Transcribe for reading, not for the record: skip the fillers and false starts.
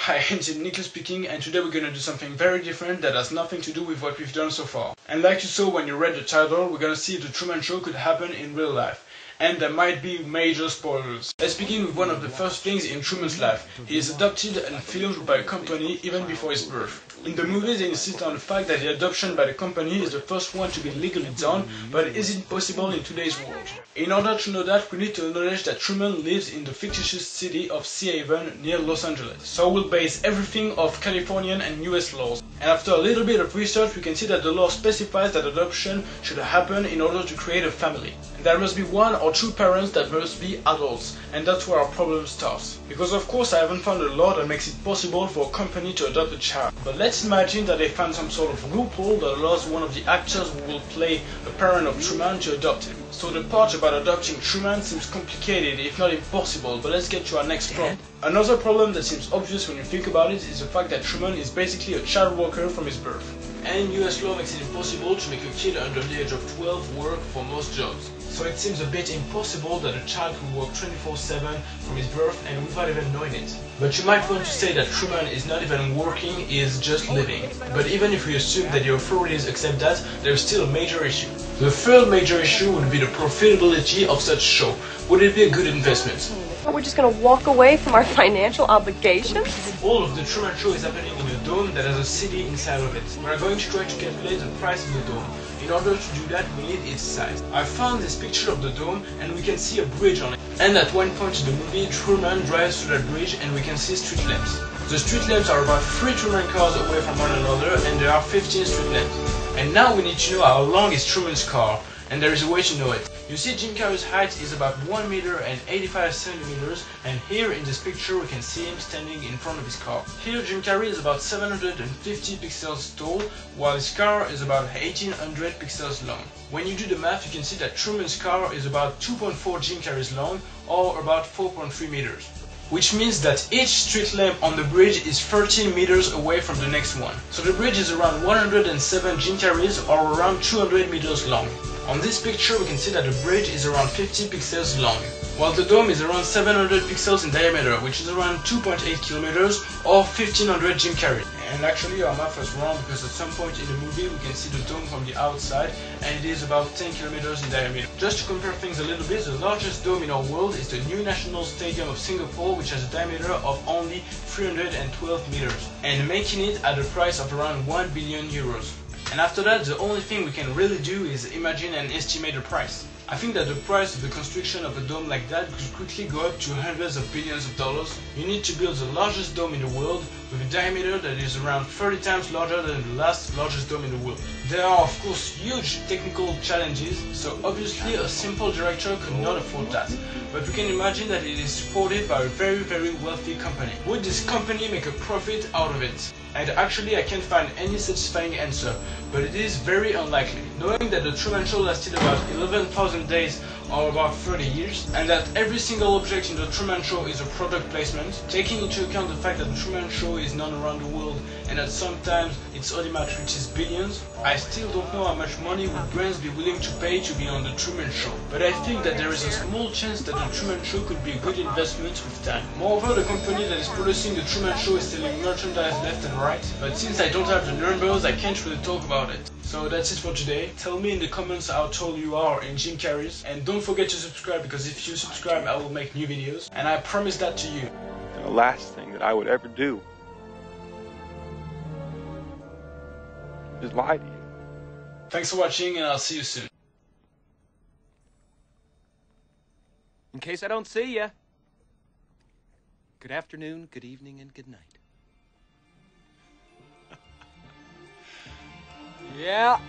Hi, NTeamEN Nicolas speaking, and today we're gonna do something very different that has nothing to do with what we've done so far. And like you saw when you read the title, we're gonna see if the Truman Show could happen in real life. And there might be major spoilers. Let's begin with one of the first things in Truman's life. He is adopted and filmed by a company even before his birth. In the movie they insist on the fact that the adoption by the company is the first one to be legally done, but is it possible in today's world? In order to know that, we need to acknowledge that Truman lives in the fictitious city of Sea Haven near Los Angeles. So we'll base everything off Californian and US laws. And after a little bit of research, we can see that the law specifies that adoption should happen in order to create a family. And there must be one or two parents that must be adults, and that's where our problem starts. Because of course I haven't found a law that makes it possible for a company to adopt a child. But let's imagine that they found some sort of loophole that allows one of the actors who will play a parent of Truman to adopt him. So the part about adopting Truman seems complicated, if not impossible, but let's get to our next problem. Another problem that seems obvious when you think about it is the fact that Truman is basically a child worker from his birth. And US law makes it impossible to make a kid under the age of 12 work for most jobs. So it seems a bit impossible that a child could work 24/7 from his birth and without even knowing it. But you might want to say that Truman is not even working, he is just living. But even if we assume that the authorities accept that, there's still a major issue. The third major issue would be the profitability of such show. Would it be a good investment? We're just going to walk away from our financial obligations? All of the Truman Show is happening in a dome that has a city inside of it. We are going to try to calculate the price of the dome. In order to do that, we need its size. I found this picture of the dome and we can see a bridge on it. And at one point in the movie, Truman drives through that bridge and we can see street lamps. The street lamps are about 3 Truman cars away from one another, and there are 15 street lamps. And now we need to know how long is Truman's car, and there is a way to know it. You see, Jim Carrey's height is about 1 meter and 85 centimeters, and here in this picture we can see him standing in front of his car. Here Jim Carrey is about 750 pixels tall, while his car is about 1800 pixels long. When you do the math, you can see that Truman's car is about 2.4 Jim Carrey's long, or about 4.3 meters. Which means that each street lamp on the bridge is 13 meters away from the next one. So the bridge is around 107 Jim Carreys, or around 200 meters long. On this picture we can see that the bridge is around 50 pixels long, while the dome is around 700 pixels in diameter, which is around 2.8 kilometers or 1500 Jim Carrey. And actually our math was wrong, because at some point in the movie we can see the dome from the outside and it is about 10 kilometers in diameter. Just to compare things a little bit, the largest dome in our world is the new National Stadium of Singapore, which has a diameter of only 312 meters, and making it at a price of around 1 billion euros. And after that, the only thing we can really do is imagine and estimate the price. I think that the price of the construction of a dome like that could quickly go up to hundreds of billions of dollars. You need to build the largest dome in the world with a diameter that is around 30 times larger than the last largest dome in the world. There are of course huge technical challenges, so obviously a simple director could not afford that. But we can imagine that it is supported by a very wealthy company. Would this company make a profit out of it? And actually I can't find any satisfying answer, but it is very unlikely. Knowing that the Truman Show lasted about 11,000 days or about 30 years, and that every single object in the Truman Show is a product placement, taking into account the fact that the Truman Show is known around the world and that sometimes its audience reaches billions, I still don't know how much money would brands be willing to pay to be on the Truman Show. But I think that there is a small chance that the Truman Show could be a good investment with time. Moreover, the company that is producing the Truman Show is selling merchandise left and right, but since I don't have the numbers, I can't really talk about it. So that's it for today. Tell me in the comments how tall you are in Jim Carrey's, and don't forget to subscribe, because if you subscribe I will make new videos, and I promise that to you. And the last thing that I would ever do is lie to you. Thanks for watching, and I'll see you soon. In case I don't see ya, good afternoon, good evening, and good night. Yeah.